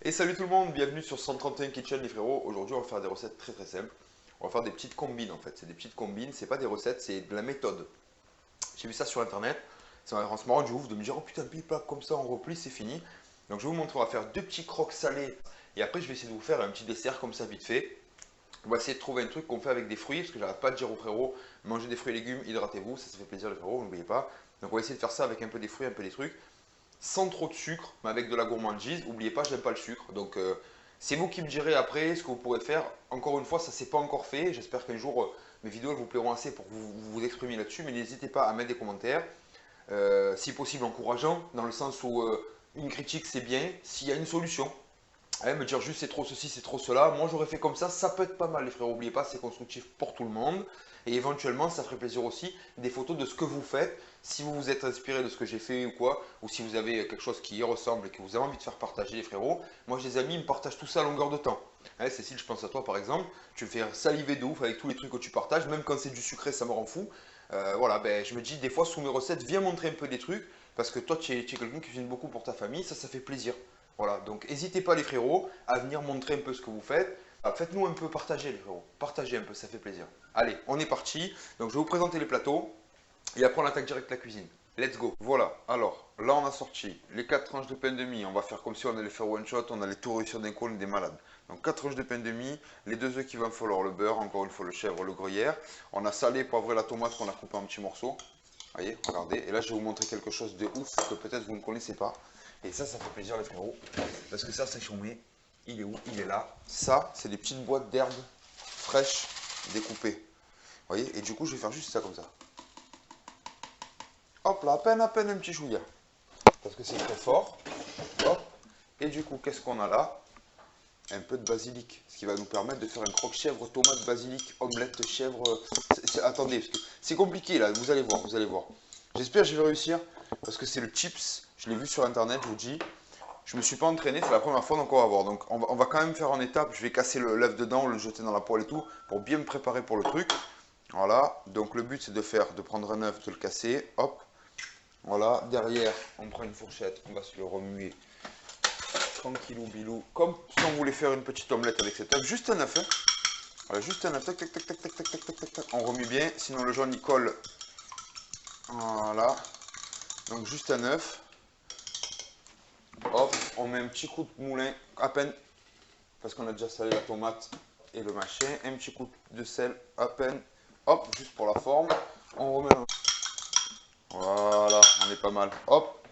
Et salut tout le monde, bienvenue sur 131 Kitchen les frérots. Aujourd'hui on va faire des recettes très simples. On va faire des petites combines en fait. C'est des petites combines, c'est pas des recettes, c'est de la méthode. J'ai vu ça sur internet. Ça m'a rendu marrant du ouf de me dire oh putain pile plat comme ça on replie c'est fini. Donc je vais vous montrer, on va faire deux petits crocs salés. Et après je vais essayer de vous faire un petit dessert comme ça vite fait. On va essayer de trouver un truc qu'on fait avec des fruits, parce que j'arrête pas de dire aux frérots, mangez des fruits et légumes, hydratez-vous, ça fait plaisir les frérots, n'oubliez pas. Donc on va essayer de faire ça avec un peu des fruits, un peu des trucs sans trop de sucre, mais avec de la gourmandise. N'oubliez pas, je n'aime pas le sucre. Donc, c'est vous qui me direz après ce que vous pourrez faire. Encore une fois, ça ne s'est pas encore fait. J'espère qu'un jour, mes vidéos elles vous plairont assez pour que vous exprimiez là-dessus. Mais n'hésitez pas à mettre des commentaires. Si possible, encourageants, dans le sens où une critique, c'est bien. S'il y a une solution, me dire juste c'est trop ceci, c'est trop cela. Moi, j'aurais fait comme ça peut être pas mal, les frères. N'oubliez pas, c'est constructif pour tout le monde. Et éventuellement, ça ferait plaisir aussi des photos de ce que vous faites. Si vous vous êtes inspiré de ce que j'ai fait ou quoi, ou si vous avez quelque chose qui y ressemble et que vous avez envie de faire partager, les frérots. Moi, j'ai des amis, ils me partagent tout ça à longueur de temps. Cécile, je pense à toi par exemple. Tu me fais saliver de ouf avec tous les trucs que tu partages, même quand c'est du sucré, ça me rend fou. Voilà, ben, je me dis des fois sous mes recettes, viens montrer un peu des trucs, parce que toi, tu es quelqu'un qui cuisine beaucoup pour ta famille, ça fait plaisir. Voilà, donc n'hésitez pas les frérots à venir montrer un peu ce que vous faites. Faites-nous un peu partager les frérots, partagez un peu, ça fait plaisir. Allez, on est parti. Donc je vais vous présenter les plateaux et après on attaque direct la cuisine. Let's go. Voilà, alors là on a sorti les 4 tranches de pain de mie. On va faire comme si on allait faire one shot, on allait tout réussir d'un coup, on est des malades. Donc 4 tranches de pain de mie, les 2 œufs qu'il va me falloir, le beurre, encore une fois le chèvre, le gruyère. On a salé, poivré la tomate qu'on a coupé en petits morceaux. Voyez, regardez. Et là je vais vous montrer quelque chose de ouf que peut-être vous ne connaissez pas. Et ça fait plaisir les frérots. Parce que ça, c'est chômé. Il est où? Il est là. Ça, c'est des petites boîtes d'herbes fraîches découpées. Vous voyez? Et du coup, je vais faire juste ça comme ça. Hop là, à peine un petit chouïa. Parce que c'est très fort. Hop. Et du coup, qu'est-ce qu'on a là? Un peu de basilic. Ce qui va nous permettre de faire un croque-chèvre, tomate, basilic, omelette, chèvre. Attendez, parce que c'est compliqué là. Vous allez voir, vous allez voir. J'espère que je vais réussir. Parce que c'est le chips. Je l'ai vu sur internet, je vous dis. Je me suis pas entraîné, c'est la première fois, donc on va voir. Donc on va quand même faire en étapes. Je vais casser l'œuf dedans, le jeter dans la poêle et tout, pour bien me préparer pour le truc. Voilà, donc le but c'est de prendre un œuf, de le casser, hop. Voilà, derrière, on prend une fourchette, on va se le remuer tranquillou bilou, comme si on voulait faire une petite omelette avec cet œuf. Juste un œuf, hein. Voilà, juste un œuf, tac tac tac tac tac tac tac tac tac tac. On remue bien, sinon le jaune il colle. Voilà, donc juste un œuf. Hop, on met un petit coup de moulin, à peine, parce qu'on a déjà salé la tomate et le machin. Un petit coup de sel, à peine. Hop, juste pour la forme. On remet. Voilà, on est pas mal. Hop.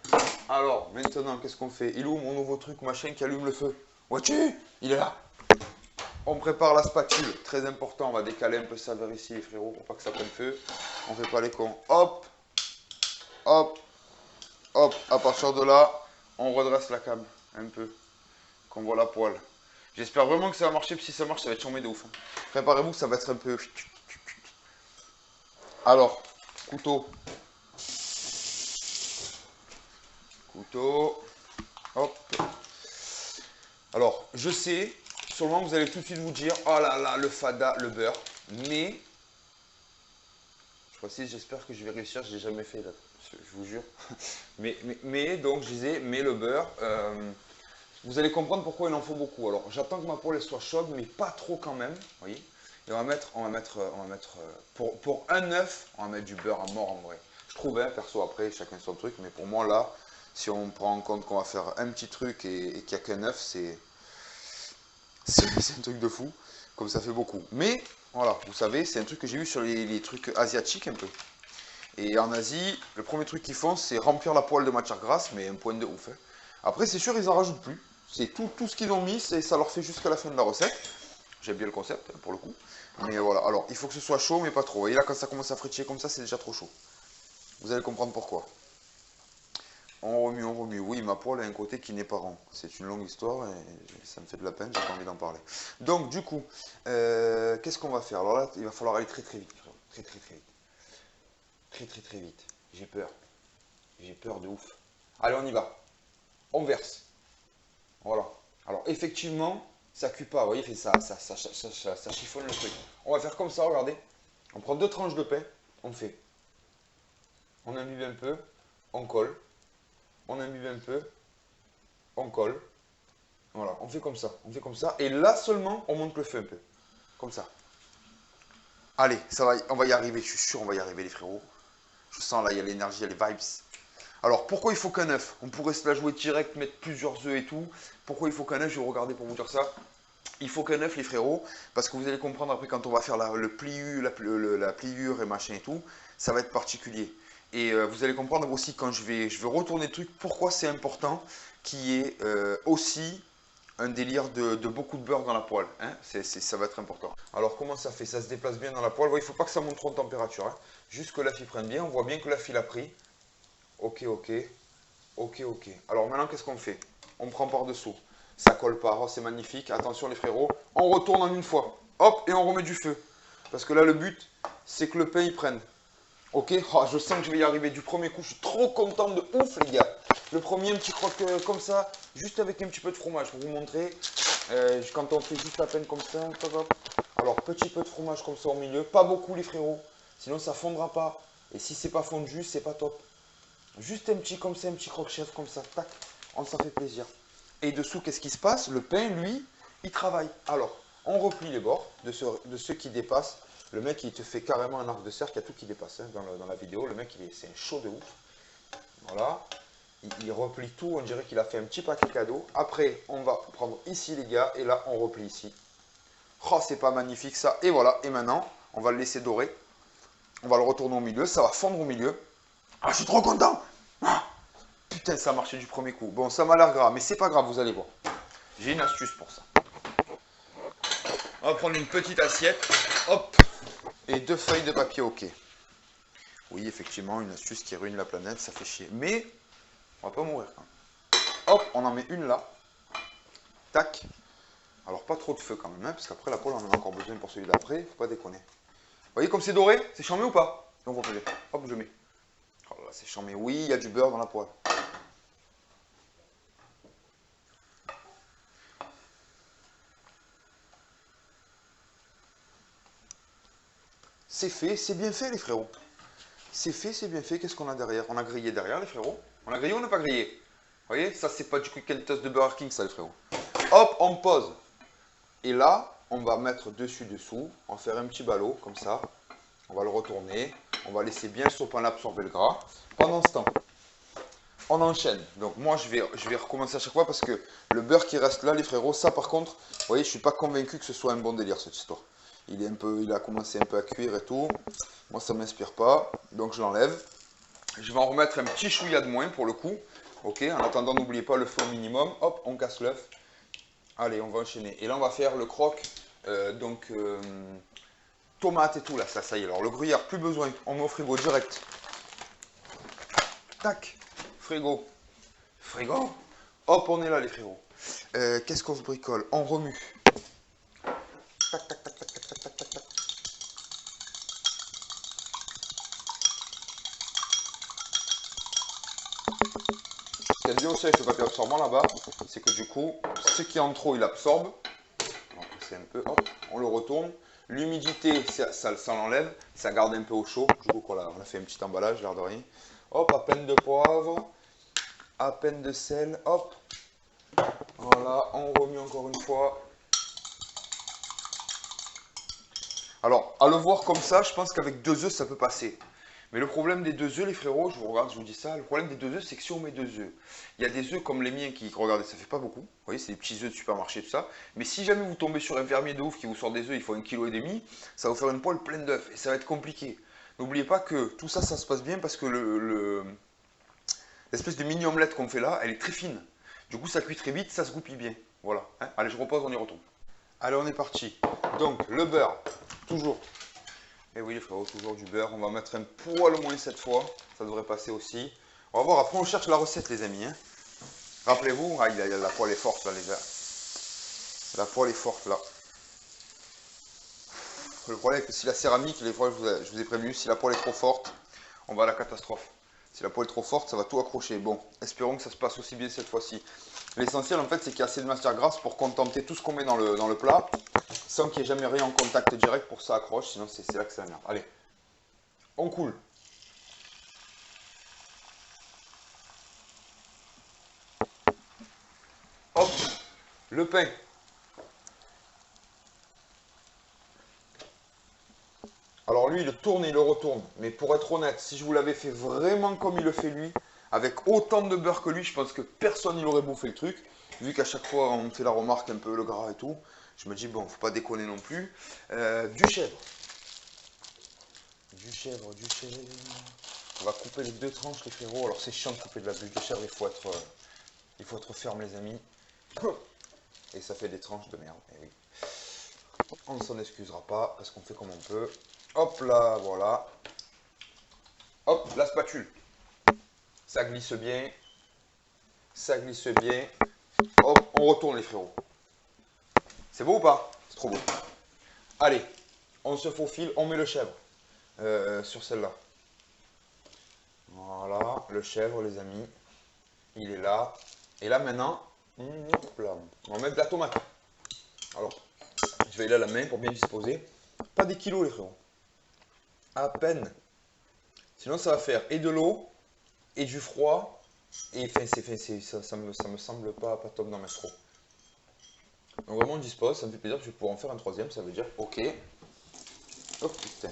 Alors, maintenant, qu'est-ce qu'on fait? Il est où mon nouveau truc, machin, qui allume le feu? Vois-tu? Il est là. On prépare la spatule, très important. On va décaler un peu ça vers ici, les frérots, pour pas que ça prenne feu. On fait pas les cons. Hop, hop, hop. À partir de là, on redresse la câble un peu, qu'on voit la poêle. J'espère vraiment que ça va marcher, puis si ça marche, ça va être chambé de ouf. Préparez-vous, ça va être un peu... Alors, couteau. Couteau. Hop. Alors, je sais, sûrement vous allez tout de suite vous dire, oh là là, le fada, le beurre. Mais, je précise, j'espère que je vais réussir, je n'ai jamais fait, là, je vous jure. Mais, donc, je disais, mais le beurre, vous allez comprendre pourquoi il en faut beaucoup. Alors, j'attends que ma poêle soit chaude, mais pas trop quand même, vous voyez. Et on va mettre pour un œuf, on va mettre du beurre à mort en vrai. Je trouve, hein, perso, après, chacun son truc, mais pour moi, là, si on prend en compte qu'on va faire un petit truc et qu'il n'y a qu'un œuf, c'est un truc de fou, comme ça fait beaucoup. Mais, voilà, vous savez, c'est un truc que j'ai vu sur les trucs asiatiques un peu. Et en Asie, le premier truc qu'ils font, c'est remplir la poêle de matière grasse, mais un point de ouf. Hein. Après, c'est sûr, ils en rajoutent plus. C'est tout ce qu'ils ont mis, ça leur fait jusqu'à la fin de la recette. J'aime bien le concept, hein, pour le coup. Mais voilà, alors, il faut que ce soit chaud, mais pas trop. Et là, quand ça commence à frétiller comme ça, c'est déjà trop chaud. Vous allez comprendre pourquoi. On remue, on remue. Oui, ma poêle a un côté qui n'est pas rond. C'est une longue histoire et ça me fait de la peine, j'ai pas envie d'en parler. Donc, du coup, qu'est-ce qu'on va faire? Alors là, il va falloir aller très très vite. Très très très vite. Très très très vite. J'ai peur. J'ai peur de ouf. Allez, on y va. On verse. Voilà. Alors, effectivement, ça cuit pas. Vous voyez, ça chiffonne le truc. On va faire comme ça, regardez. On prend 2 tranches de pain. On fait. On imbibe un peu. On colle. On imbibe un peu. On colle. Voilà, on fait comme ça, on fait comme ça. Et là seulement, on monte le feu un peu. Comme ça. Allez, ça va, on va y arriver, je suis sûr, on va y arriver les frérots. Je sens là, il y a l'énergie, il y a les vibes. Alors, pourquoi il faut qu'un œuf? On pourrait se la jouer direct, mettre plusieurs œufs et tout. Pourquoi il faut qu'un œuf? Je vais regarder pour vous dire ça. Il faut qu'un œuf, les frérots, parce que vous allez comprendre après quand on va faire le pliure, la pliure et machin et tout, ça va être particulier. Et vous allez comprendre aussi quand je vais retourner le truc, pourquoi c'est important qu'il y ait aussi un délire de beaucoup de beurre dans la poêle. Hein. Ça va être important. Alors comment ça fait? Ça se déplace bien dans la poêle. Il ne faut pas que ça monte trop en température. Hein. Juste que l'œuf il prenne bien. On voit bien que l'œuf il a pris. Ok, ok. Ok, ok. Alors maintenant qu'est-ce qu'on fait? On prend par-dessous. Ça colle pas. Oh, c'est magnifique. Attention les frérots. On retourne en une fois. Hop, et on remet du feu. Parce que là le but, c'est que le pain il prenne. Ok, oh, je sens que je vais y arriver du premier coup. Je suis trop content de ouf les gars. Le premier, un petit croque comme ça, juste avec un petit peu de fromage pour vous montrer. Quand on fait juste à peine comme ça, hop, hop. Alors petit peu de fromage comme ça au milieu, pas beaucoup les frérots, sinon ça fondra pas. Et si c'est pas fondu, c'est pas top. Juste un petit comme ça, un petit croque-chef comme ça, tac, ça fait plaisir. Et dessous, qu'est-ce qui se passe? Le pain, lui, il travaille. Alors, on replie les bords de ceux qui dépassent. Le mec, il te fait carrément un arc de cercle, il y a tout qui dépasse hein, dans la vidéo. Le mec, c'est un show de ouf. Voilà. Il replie tout, on dirait qu'il a fait un petit paquet cadeau. Après, on va prendre ici les gars, et là, on replie ici. Oh, c'est pas magnifique ça. Et voilà, et maintenant, on va le laisser dorer. On va le retourner au milieu, ça va fondre au milieu. Ah, je suis trop content. Ah, putain, ça a marché du premier coup. Bon, ça m'a l'air grave, mais c'est pas grave, vous allez voir. J'ai une astuce pour ça. On va prendre une petite assiette, hop, et 2 feuilles de papier OK. Oui, effectivement, une astuce qui ruine la planète, ça fait chier. Mais, on va pas mourir. Hein. Hop, on en met une là. Tac. Alors, pas trop de feu quand même, hein, parce qu'après la poêle, on en a encore besoin pour celui d'après. Faut pas déconner. Vous voyez comme c'est doré? C'est chambé ou pas? Donc, on fait. Hop, je mets. Oh là là, c'est chambé. Oui, il y a du beurre dans la poêle. C'est fait, c'est bien fait, les frérots. C'est fait, c'est bien fait. Qu'est-ce qu'on a derrière? On a grillé derrière, les frérots. On a grillé ou on n'a pas grillé? Vous voyez, ça, c'est pas du quick and toast de Burger King, ça, les frérots. Hop, on pose. Et là, on va mettre dessus-dessous, on va faire un petit ballot, comme ça. On va le retourner. On va laisser bien le sopalin absorber le gras. Pendant ce temps, on enchaîne. Donc moi, je vais recommencer à chaque fois parce que le beurre qui reste là, les frérots, ça par contre, vous voyez, je suis pas convaincu que ce soit un bon délire, cette histoire. Il a commencé un peu à cuire et tout. Moi, ça ne m'inspire pas, donc je l'enlève. Je vais en remettre un petit chouïa de moins pour le coup. Ok, en attendant, n'oubliez pas le feu au minimum. Hop, on casse l'œuf. Allez, on va enchaîner. Et là, on va faire le croque. Tomate et tout, là, ça y est. Alors, le gruyère, plus besoin. On met au frigo direct. Tac, frigo. Frigo. Hop, on est là, les frérots. Qu'est-ce qu'on se bricole? On remue. Tac, tac, tac, tac, tac, tac, tac, tac, tac. Ce qui est bien aussi avec le papier absorbant là-bas, c'est que du coup, ce qui est en trop, il absorbe. C'est un peu, hop, on le retourne. L'humidité, ça l'enlève, ça garde un peu au chaud. Du coup, voilà, on a fait un petit emballage, l'air de rien. Hop, à peine de poivre, à peine de sel, hop. Voilà, on remue encore une fois. Alors, à le voir comme ça, je pense qu'avec 2 œufs, ça peut passer. Mais le problème des 2 œufs, les frérots, je vous regarde, je vous dis ça, le problème des 2 œufs, c'est que si on met 2 œufs, il y a des œufs comme les miens qui, regardez, ça fait pas beaucoup. Vous voyez, c'est des petits œufs de supermarché, tout ça. Mais si jamais vous tombez sur un fermier de ouf qui vous sort des œufs, il faut 1,5 kg, ça va vous faire une poêle pleine d'œufs et ça va être compliqué. N'oubliez pas que tout ça, ça se passe bien parce que l'espèce de mini omelette qu'on fait là, elle est très fine. Du coup, ça cuit très vite, ça se goupille bien. Voilà. Hein. Allez, je repose, on y retourne. Allez, on est parti. Donc, le beurre, toujours. Et oui, les frérots, toujours du beurre. On va mettre un poil moins cette fois. Ça devrait passer aussi. On va voir. Après, on cherche la recette, les amis. Hein. Rappelez-vous, ah, la poêle est forte, là, les gars. La poêle est forte, là. Le problème, c'est que si la céramique, les fois, je vous ai prévenu, si la poêle est trop forte, on va à la catastrophe. Si la poêle est trop forte, ça va tout accrocher. Bon, espérons que ça se passe aussi bien cette fois-ci. L'essentiel, en fait, c'est qu'il y a assez de matière grasse pour contenter tout ce qu'on met dans le plat, sans qu'il n'y ait jamais rien en contact direct pour que ça accroche, sinon c'est là que ça merde. Allez, on coule. Hop, Le pain. Alors lui, il le tourne et il le retourne. Mais pour être honnête, si je vous l'avais fait vraiment comme il le fait lui, avec autant de beurre que lui, je pense que personne n'aurait bouffé le truc. Vu qu'à chaque fois, on me fait la remarque un peu le gras et tout. Je me dis, bon, faut pas déconner non plus. Du chèvre. Du chèvre, du chèvre. On va couper les 2 tranches, les frérots. Alors c'est chiant de couper de la bûche de chèvre, il faut être ferme, les amis. Et ça fait des tranches de merde. Et oui. On ne s'en excusera pas parce qu'on fait comme on peut. Hop là, voilà. Hop, la spatule. Ça glisse bien. Ça glisse bien. Hop, on retourne les frérots. C'est beau ou pas? C'est trop beau. Allez, on se faufile, on met le chèvre sur celle-là. Voilà, le chèvre, les amis. Il est là. Et là maintenant, hop là, on va mettre de la tomate. Alors, je vais y aller à la main pour bien disposer. Pas des kilos les frérots. À peine. Sinon ça va faire et de l'eau et du froid. Et enfin, ça me semble pas top d'en mettre trop. Donc vraiment on dispose, ça me fait plaisir que je vais pouvoir en faire un troisième, ça veut dire ok. Oh putain.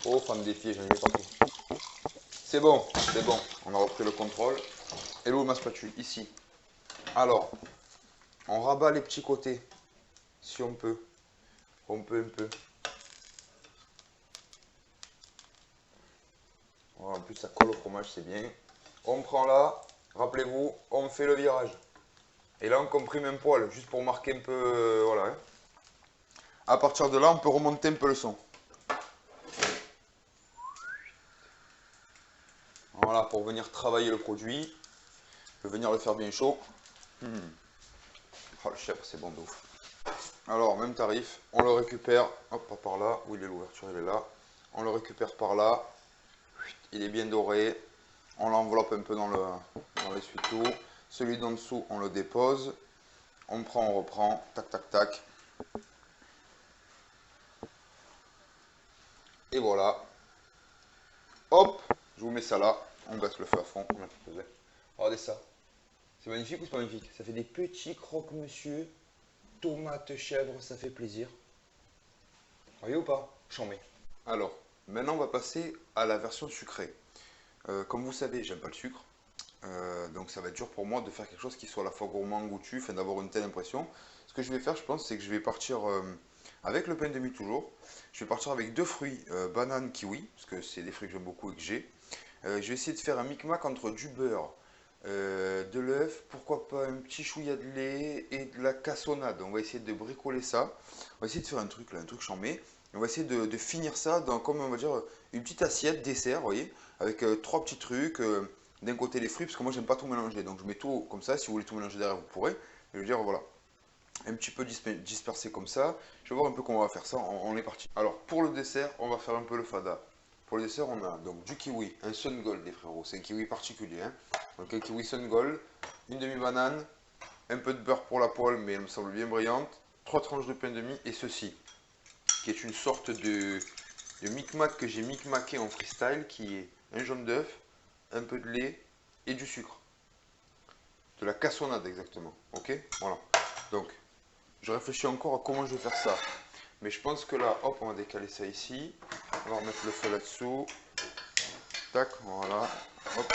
Oh femme défiée, j'en ai partout. C'est bon, on a repris le contrôle. Et l'eau ma spatule, ici. Alors, on rabat les petits côtés, si on peut. On peut un peu. Voilà, en plus ça colle au fromage, c'est bien. On prend là, rappelez-vous, on fait le virage. Et là on comprime un poil, juste pour marquer un peu, voilà. Hein. À partir de là, on peut remonter un peu le son. Voilà, pour venir travailler le produit. Je vais venir le faire bien chaud. Oh, le chèvre, c'est bon d'ouf. Alors, même tarif, on le récupère, hop, pas par là, où il est l'ouverture, il est là. On le récupère par là, il est bien doré. On l'enveloppe un peu dans l'essuie-tout. Celui d'en dessous, on le dépose. On prend, on reprend, tac, tac, tac. Et voilà. Hop, je vous mets ça là. On baisse le feu à fond. Regardez ça. C'est magnifique ou c'est pas magnifique? Ça fait des petits croque-monsieur. Tomate chèvre, ça fait plaisir. Voyez ou pas? Chambé. Alors, maintenant on va passer à la version sucrée. Comme vous savez, j'aime pas le sucre. Donc ça va être dur pour moi de faire quelque chose qui soit à la fois gourmand, goûtu, enfin d'avoir une telle impression. Ce que je vais faire, je pense, c'est que je vais partir avec le pain de mie toujours. Je vais partir avec 2 fruits, banane, kiwi, parce que c'est des fruits que j'aime beaucoup et que j'ai. Je vais essayer de faire un micmac entre du beurre, de l'œuf, pourquoi pas un petit chouïa de lait et de la cassonade. On va essayer de bricoler ça. On va essayer de faire un truc là, un truc chambé. On va essayer de finir ça dans, comme on va dire, une petite assiette dessert, vous voyez, avec 3 petits trucs. D'un côté les fruits, parce que moi j'aime pas tout mélanger. Donc je mets tout comme ça. Si vous voulez tout mélanger derrière, vous pourrez. Je veux dire, voilà. Un petit peu dispersé comme ça. Je vais voir un peu comment on va faire ça. On est parti. Alors pour le dessert, on va faire un peu le fada. Pour le dessert, on a donc du kiwi, un Sun Gold des frérots. C'est un kiwi particulier. Hein. Donc un kiwi Sun Gold, une demi-banane, un peu de beurre pour la poêle, mais elle me semble bien brillante. 3 tranches de pain de mie et ceci, qui est une sorte de micmac que j'ai micmaqué en freestyle, qui est un jaune d'œuf, un peu de lait et du sucre. De la cassonade exactement. Ok. Voilà. Donc, je réfléchis encore à comment je vais faire ça. Mais je pense que là, hop, on va décaler ça ici. On va remettre le feu là-dessous. Tac, voilà. Hop.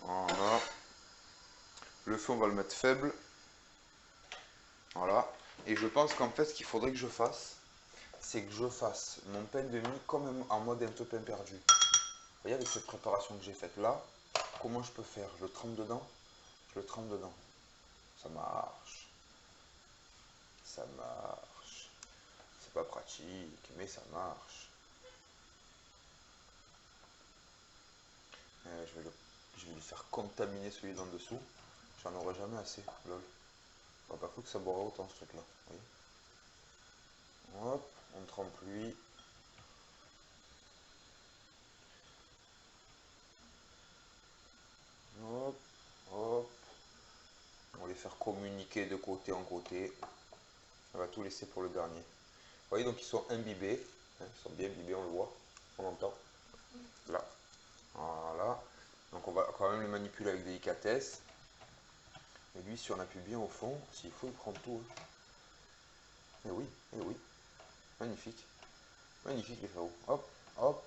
Voilà. Le feu, on va le mettre faible. Voilà. Et je pense qu'en fait, ce qu'il faudrait que je fasse, c'est que je fasse mon pain de mie comme en mode un peu pain perdu. Vous voyez, avec cette préparation que j'ai faite là, comment je peux faire? Je le trempe dedans. Je le trempe dedans. Ça marche. Ça marche. C'est pas pratique, mais ça marche. Je vais lui faire contaminer celui d'en dessous. J'en aurai jamais assez, lol. J'aurais pas cru que ça boirait autant ce truc là. Hop, on trempe lui. Hop, hop. On va les faire communiquer de côté en côté. On va tout laisser pour le dernier. Vous voyez, donc ils sont imbibés. Hein, ils sont bien imbibés, on le voit. On entend. Là. Voilà. Donc on va quand même les manipuler avec délicatesse. Et lui, si on appuie bien au fond, s'il faut, il prend tout. Hein. Et oui. Magnifique. Magnifique les frérots. Hop, hop,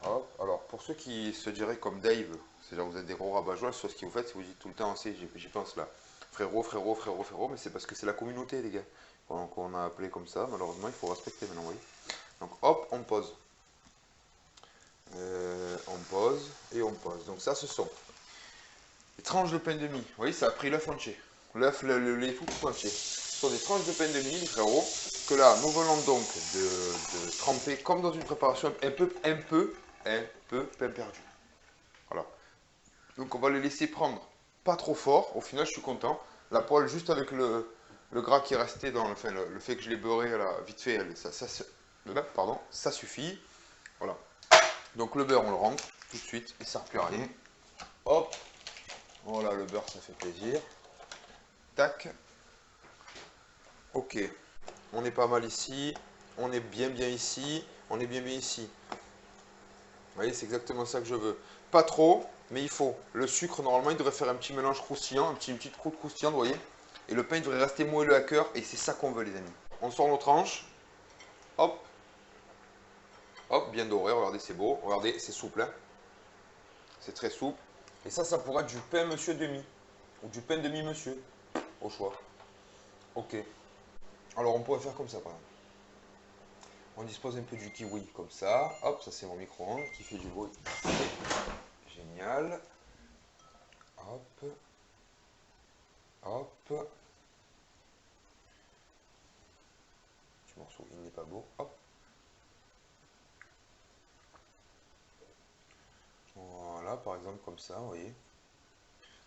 hop. Alors, pour ceux qui se diraient comme Dave, c'est-à-dire vous êtes des gros rabat-joie, soit ce que vous faites, c'est vous dites tout le temps, j'y pense là. Frérot, mais c'est parce que c'est la communauté, les gars. Qu'on a appelé comme ça, malheureusement, il faut respecter maintenant, vous voyez. Donc, hop, on pose. On pose et on pose. Donc, ça, ce sont les tranches de pain de mie. Vous voyez, ça a pris l'œuf entier. L'œuf, le lait tout entier. Ce sont des tranches de pain de mie, les frérots, que là, nous venons donc de tremper comme dans une préparation un peu pain perdu. Voilà. Donc, on va les laisser prendre pas trop fort. Au final, je suis content. La poêle, juste avec le gras qui est resté dans enfin, le fait que je l'ai beurré là, vite fait, ça suffit. Voilà. Donc, le beurre, on le rentre tout de suite et ça ne replie rien. Hop. Voilà, le beurre, ça fait plaisir. Tac. Ok. On est pas mal ici. On est bien ici. On est bien ici. Vous voyez, c'est exactement ça que je veux. Pas trop, mais il faut. Le sucre, normalement, il devrait faire un petit mélange croustillant, une petite croûte croustillante, vous voyez. Et le pain, il devrait rester moelleux à cœur. Et c'est ça qu'on veut, les amis. On sort nos tranches. Hop. Hop, bien doré. Regardez, c'est beau. Regardez, c'est souple. Hein. C'est très souple. Et ça pourrait être du pain monsieur demi. Ou du pain demi-monsieur. Au choix. Ok. Alors, on pourrait faire comme ça, par exemple. On dispose un peu du kiwi, comme ça. Hop, ça c'est mon micro-ondes qui fait du bruit. Génial. Hop. Hop. Petit morceau, il n'est pas beau. Hop. Voilà, par exemple, comme ça, vous voyez.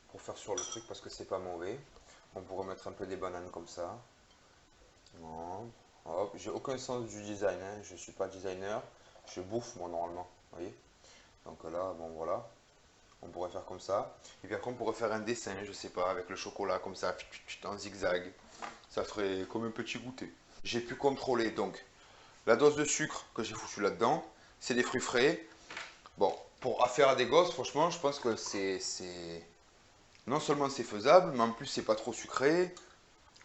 Pour faire sur le truc, parce que c'est pas mauvais. On pourrait mettre un peu des bananes comme ça. Hop, j'ai aucun sens du design, hein. Je suis pas designer, je bouffe moi normalement, vous voyez. Donc là, bon voilà, on pourrait faire comme ça. Et puis après on pourrait faire un dessin, je sais pas, avec le chocolat comme ça, en zigzag. Ça ferait comme un petit goûter. J'ai pu contrôler donc la dose de sucre que j'ai foutu là-dedans. C'est des fruits frais. Bon, pour affaire à des gosses, franchement, je pense que c'est... Non seulement c'est faisable, mais en plus c'est pas trop sucré.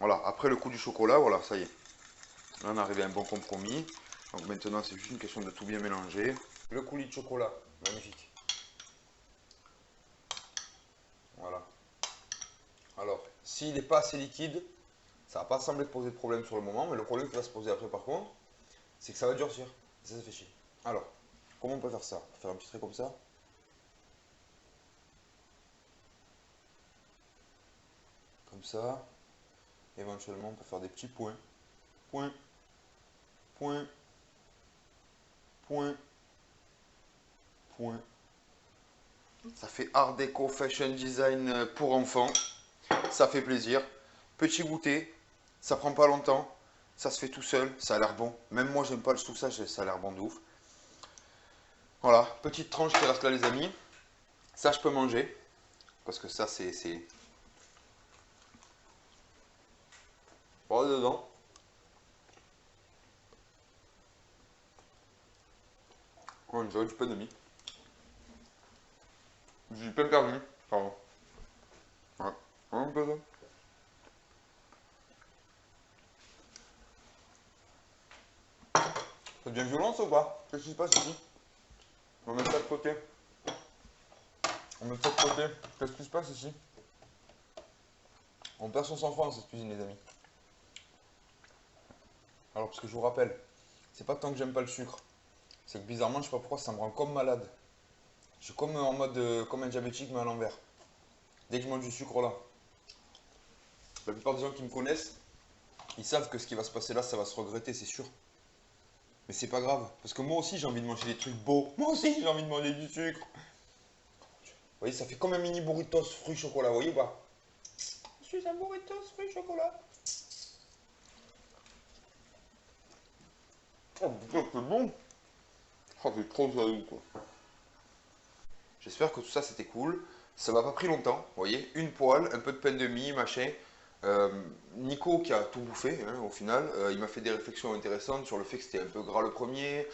Voilà, après le coup du chocolat, voilà, ça y est. Là, on est arrivé à un bon compromis. Donc maintenant, c'est juste une question de tout bien mélanger. Le coulis de chocolat, magnifique. Voilà. Alors, s'il n'est pas assez liquide, ça va pas sembler poser de problème sur le moment, mais le problème qui va se poser après par contre, c'est que ça va durcir. Et ça fait chier. Alors, comment on peut faire ça? On peut faire un petit trait comme ça. Comme ça. Éventuellement, on peut faire des petits points. Point, point, point, point. Ça fait art déco fashion design pour enfants. Ça fait plaisir. Petit goûter, ça prend pas longtemps. Ça se fait tout seul, ça a l'air bon. Même moi, j'aime pas le tout ça, ça a l'air bon de ouf. Voilà, petite tranche qui reste là, les amis. Ça, je peux manger. Parce que ça, c'est... Voilà dedans. On dirait du pain de mie. Du pain perdu, pardon. Ouais, un peu ça. Ça devient violent ça ou pas? Qu'est-ce qui se passe ici? On va mettre ça de côté. On met ça de côté. Qu'est-ce qui se passe ici? On perd son sang-froid dans cette cuisine, les amis. Alors, parce que je vous rappelle, c'est pas tant que j'aime pas le sucre. C'est que bizarrement, je sais pas pourquoi, ça me rend comme malade. Je suis comme en mode, comme un diabétique, mais à l'envers. Dès que je mange du sucre là. La plupart des gens qui me connaissent, ils savent que ce qui va se passer là, ça va se regretter, c'est sûr. Mais c'est pas grave, parce que moi aussi j'ai envie de manger des trucs beaux. Moi aussi j'ai envie de manger du sucre. Vous voyez, ça fait comme un mini burritos fruits chocolat, vous voyez ou pas? Je suis un burritos fruits chocolat. Oh putain, c'est bon. Oh, c'est trop jaloux quoi. J'espère que tout ça c'était cool. Ça m'a pas pris longtemps, vous voyez. Une poêle, un peu de pain de mie, machin. Euh, Nico qui a tout bouffé hein, au final, il m'a fait des réflexions intéressantes sur le fait que c'était un peu gras le premier,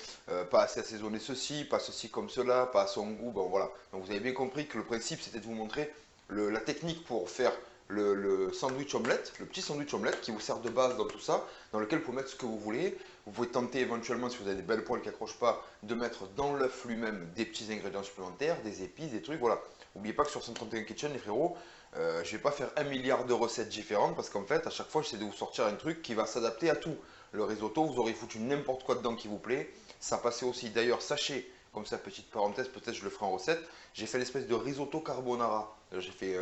pas assez assaisonné ceci, pas ceci comme cela, pas à son goût, bon voilà. Donc vous avez bien compris que le principe c'était de vous montrer la technique pour faire le sandwich omelette, le petit sandwich omelette qui vous sert de base dans tout ça, dans lequel vous pouvez mettre ce que vous voulez. Vous pouvez tenter éventuellement, si vous avez des belles poêles qui accrochent pas, de mettre dans l'œuf lui-même des petits ingrédients supplémentaires, des épices, des trucs, voilà. N'oubliez pas que sur 131 Kitchen, les frérots, je vais pas faire 1 milliard de recettes différentes parce qu'en fait, à chaque fois, j'essaie de vous sortir un truc qui va s'adapter à tout. Le risotto, vous aurez foutu n'importe quoi dedans qui vous plaît. Ça passait aussi. D'ailleurs, sachez, comme ça, petite parenthèse, peut-être je le ferai en recette, j'ai fait l'espèce de risotto carbonara. J'ai fait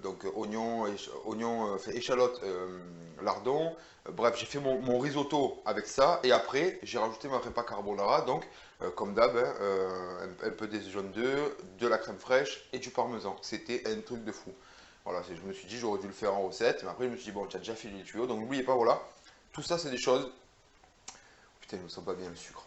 donc oignon, échalote, lardon. Bref, j'ai fait mon risotto avec ça et après, j'ai rajouté ma prépa carbonara. Donc, comme d'hab, hein, un peu des jaunes d'œufs, de la crème fraîche et du parmesan. C'était un truc de fou. Voilà, je me suis dit j'aurais dû le faire en recette, mais après je me suis dit bon, tu as déjà filé les tuyaux, donc n'oubliez pas, voilà. Tout ça, c'est des choses. Putain, je me sens pas bien le sucre.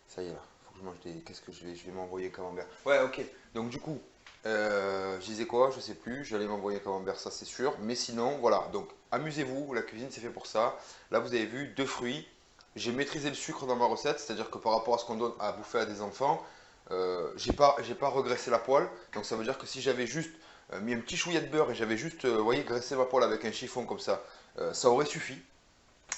Ça y est là, faut que je mange des. Qu'est-ce que je vais m'envoyer camembert. Ouais, ok. Donc du coup, je disais quoi, je sais plus, j'allais m'envoyer camembert, ça c'est sûr. Mais sinon, voilà, donc amusez-vous, la cuisine c'est fait pour ça. Là, vous avez vu, deux fruits. J'ai maîtrisé le sucre dans ma recette, c'est-à-dire que par rapport à ce qu'on donne à bouffer à des enfants, j'ai pas regraissé la poêle. Donc ça veut dire que si j'avais juste mis un petit chouïa de beurre et j'avais juste, vous voyez, graissé ma poêle avec un chiffon comme ça aurait suffi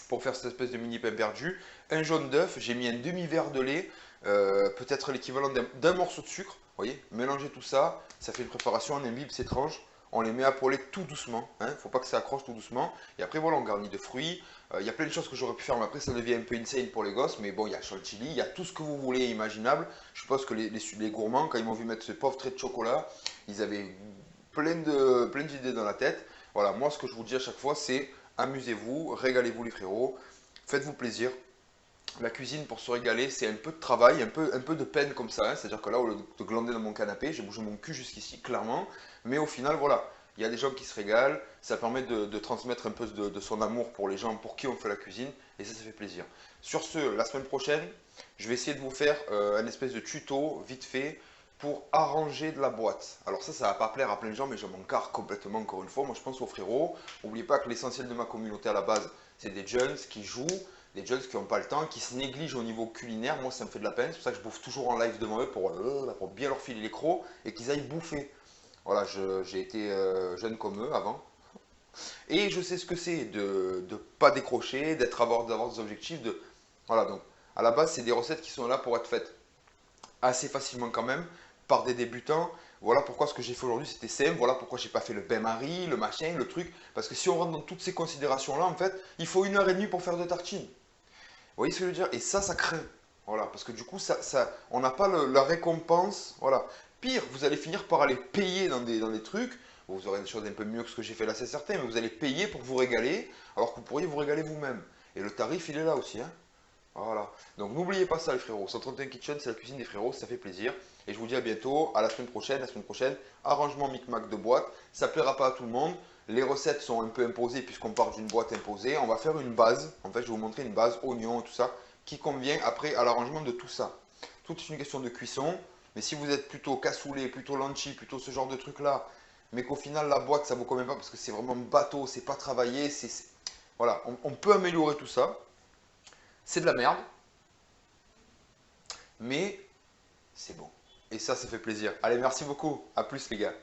pour faire cette espèce de mini pain perdu. Un jaune d'œuf, j'ai mis un demi-verre de lait, peut-être l'équivalent d'un morceau de sucre. Vous voyez, mélanger tout ça, ça fait une préparation, on imbibe ces tranches, on les met à poêler tout doucement. Il ne faut pas que ça accroche tout doucement. Et après, voilà, on garnit de fruits. Il y a plein de choses que j'aurais pu faire, mais après, ça devient un peu insane pour les gosses. Mais bon, il y a chantilly, il y a tout ce que vous voulez imaginable. Je suppose que les gourmands, quand ils m'ont vu mettre ce pauvre trait de chocolat, ils avaient plein d'idées dans la tête. Voilà, moi, ce que je vous dis à chaque fois, c'est amusez-vous, régalez-vous les frérots, faites-vous plaisir. La cuisine pour se régaler, c'est un peu de travail, un peu de peine comme ça. Hein. C'est-à-dire que là, au lieu de glander dans mon canapé, j'ai bougé mon cul jusqu'ici, clairement. Mais au final, voilà, il y a des gens qui se régalent. Ça permet de transmettre un peu de son amour pour les gens pour qui on fait la cuisine. Et ça fait plaisir. Sur ce, la semaine prochaine, je vais essayer de vous faire un espèce de tuto vite fait pour arranger de la boîte. Alors ça va pas plaire à plein de gens, mais je m'en carre complètement encore une fois. Moi, je pense aux frérots. N'oubliez pas que l'essentiel de ma communauté à la base, c'est des jeunes qui jouent, des jeunes qui n'ont pas le temps, qui se négligent au niveau culinaire. Moi, ça me fait de la peine. C'est pour ça que je bouffe toujours en live devant eux pour bien leur filer les crocs et qu'ils aillent bouffer. Voilà, j'ai été jeune comme eux avant. Et je sais ce que c'est de ne pas décrocher, d'avoir des objectifs. Voilà, donc à la base, c'est des recettes qui sont là pour être faites assez facilement quand même par des débutants. Voilà pourquoi ce que j'ai fait aujourd'hui c'était simple. Voilà pourquoi j'ai pas fait le bain-marie, le machin, le truc. Parce que si on rentre dans toutes ces considérations-là, en fait, il faut 1 heure et demie pour faire 2 tartines. Vous voyez ce que je veux dire? Et ça craint. Voilà, parce que du coup, on n'a pas la récompense. Voilà. Pire, vous allez finir par aller payer dans des trucs. Vous aurez des choses un peu mieux que ce que j'ai fait là, c'est certain, mais vous allez payer pour vous régaler, alors que vous pourriez vous régaler vous-même. Et le tarif, il est là aussi. Hein. Voilà. Donc n'oubliez pas ça les frérots. 131 Kitchen, c'est la cuisine des frérots, ça fait plaisir. Et je vous dis à bientôt, à la semaine prochaine. La semaine prochaine, arrangement micmac de boîte. Ça plaira pas à tout le monde. Les recettes sont un peu imposées puisqu'on part d'une boîte imposée. On va faire une base. En fait, je vais vous montrer une base, oignon, tout ça, qui convient après à l'arrangement de tout ça. Tout est une question de cuisson. Mais si vous êtes plutôt cassoulet, plutôt lentilles, plutôt ce genre de truc là, mais qu'au final la boîte ça vous convient pas parce que c'est vraiment bateau, c'est pas travaillé, voilà, on peut améliorer tout ça. C'est de la merde, mais c'est bon. Et ça fait plaisir. Allez, merci beaucoup. À plus les gars.